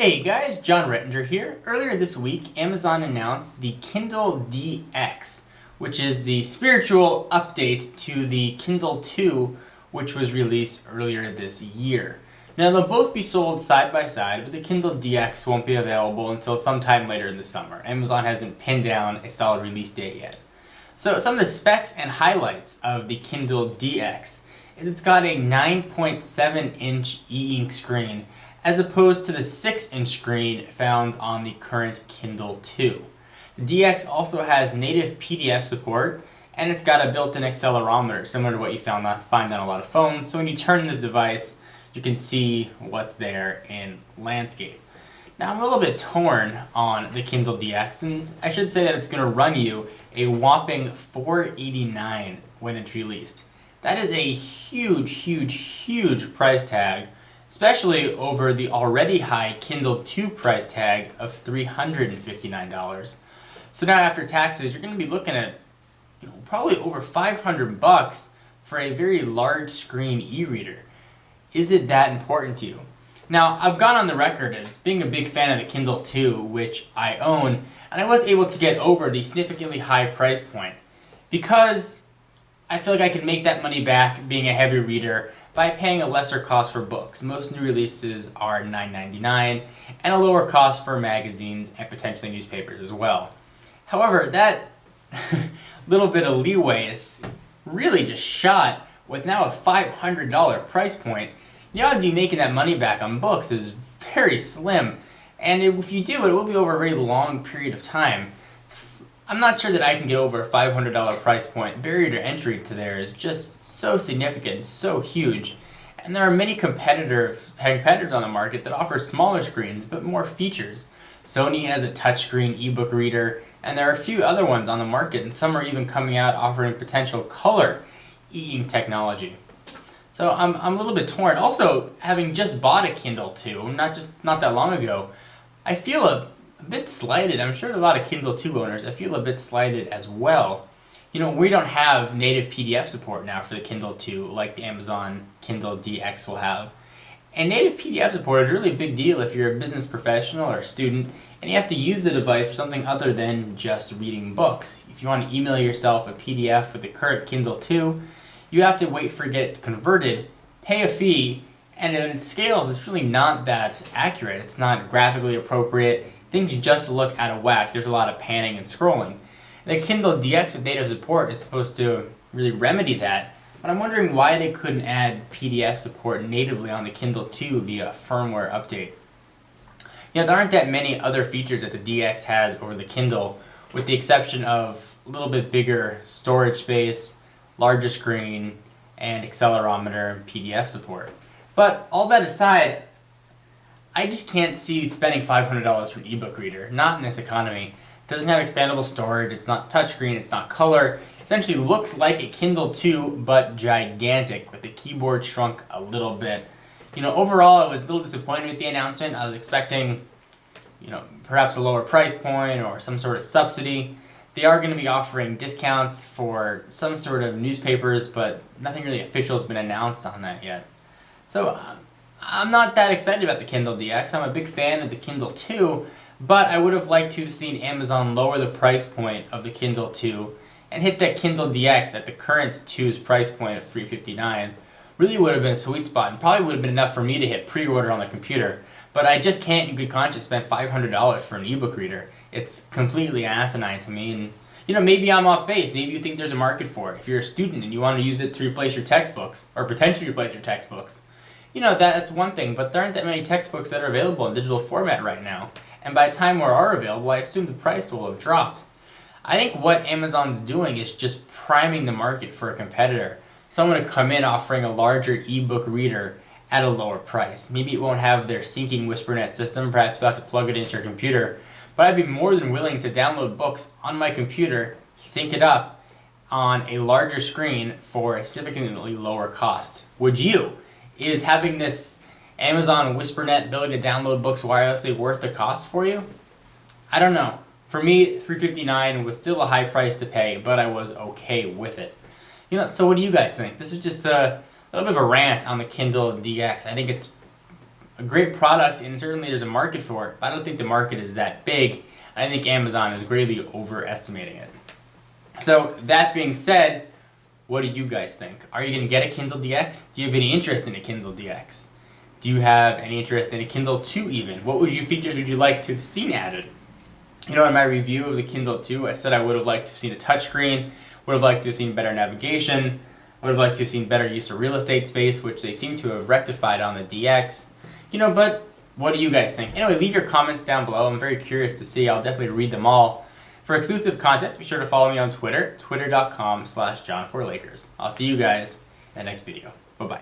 Hey guys, John Rettinger here. Earlier this week, Amazon announced the Kindle DX, which is the spiritual update to the Kindle 2, which was released earlier this year. Now they'll both be sold side by side, but the Kindle DX won't be available until sometime later in the summer. Amazon hasn't pinned down a solid release date yet. So some of the specs and highlights of the Kindle DX is it's got a 9.7-inch e-ink screen as opposed to the 6-inch screen found on the current Kindle 2. The DX also has native PDF support, and it's got a built-in accelerometer, similar to what you find on a lot of phones, so when you turn the device, you can see what's there in landscape. Now, I'm a little bit torn on the Kindle DX, and I should say that it's going to run you a whopping $489 when it's released. That is a huge price tag, especially over the already high Kindle 2 price tag of $359. So now after taxes, you're going to be looking at probably over $500 for a very large screen e-reader. Is it that important to you? Now, I've gone on the record as being a big fan of the Kindle 2, which I own, and I was able to get over the significantly high price point because I feel like I can make that money back being a heavy reader by paying a lesser cost for books. Most new releases are $9.99 and a lower cost for magazines and potentially newspapers as well. However, that little bit of leeway is really just shot with now a $500 price point. The odds of you making that money back on books is very slim, and if you do, it will be over a very long period of time. I'm not sure that I can get over a $500 price point. Barrier to entry to there is just so significant, so huge. And there are many competitors on the market that offer smaller screens but more features. Sony has a touchscreen ebook reader, and there are a few other ones on the market, and some are even coming out offering potential color e-ink technology. So I'm a little bit torn. Also, having just bought a Kindle 2, not that long ago, I feel a bit slighted. I'm sure a lot of Kindle 2 owners, I feel a bit slighted as well. We don't have native PDF support now for the Kindle 2 like the Amazon Kindle DX will have. And native PDF support is really a big deal if you're a business professional or a student and you have to use the device for something other than just reading books. If you want to email yourself a PDF with the current Kindle 2, you have to wait for it to get converted, pay a fee, and in scales, it's really not that accurate. It's not graphically appropriate. Things just look out of whack. There's a lot of panning and scrolling. The Kindle DX with native support is supposed to really remedy that, but I'm wondering why they couldn't add PDF support natively on the Kindle 2 via firmware update. There aren't that many other features that the DX has over the Kindle, with the exception of a little bit bigger storage space, larger screen, and accelerometer and PDF support. But all that aside, I just can't see spending $500 for an ebook reader, not in this economy. It doesn't have expandable storage, it's not touchscreen, it's not color. It essentially looks like a Kindle 2, but gigantic, with the keyboard shrunk a little bit. Overall, I was a little disappointed with the announcement. I was expecting, perhaps a lower price point or some sort of subsidy. They are going to be offering discounts for some sort of newspapers, but nothing really official has been announced on that yet. So, I'm not that excited about the Kindle DX. I'm a big fan of the Kindle 2, but I would have liked to have seen Amazon lower the price point of the Kindle 2 and hit that Kindle DX at the current 2's price point of $359. Really would have been a sweet spot and probably would have been enough for me to hit pre-order on the computer. But I just can't in good conscience spend $500 for an ebook reader. It's completely asinine to me, and maybe I'm off base. Maybe you think there's a market for it. If you're a student and you want to use it to replace your textbooks, or potentially replace your textbooks, that's one thing, but there aren't that many textbooks that are available in digital format right now. And by the time more are available, I assume the price will have dropped. I think what Amazon's doing is just priming the market for a competitor. Someone to come in offering a larger ebook reader at a lower price. Maybe it won't have their syncing WhisperNet system, perhaps you'll have to plug it into your computer. But I'd be more than willing to download books on my computer, sync it up on a larger screen for a significantly lower cost. Would you? Is having this Amazon WhisperNet ability to download books wirelessly worth the cost for you? I don't know. For me, $359 was still a high price to pay, but I was okay with it. So what do you guys think? This was just a little bit of a rant on the Kindle DX. I think it's a great product, and certainly there's a market for it, but I don't think the market is that big. I think Amazon is greatly overestimating it. So that being said, what do you guys think? Are you going to get a Kindle DX? Do you have any interest in a Kindle DX? Do you have any interest in a Kindle 2 even? What features would you like to have seen added? You know, in my review of the Kindle 2, I said I would have liked to have seen a touchscreen, would have liked to have seen better navigation, would have liked to have seen better use of real estate space, which they seem to have rectified on the DX. You know, but what do you guys think? Anyway, leave your comments down below. I'm very curious to see. I'll definitely read them all. For exclusive content, be sure to follow me on Twitter, twitter.com/John4Lakers. I'll see you guys in the next video. Bye-bye.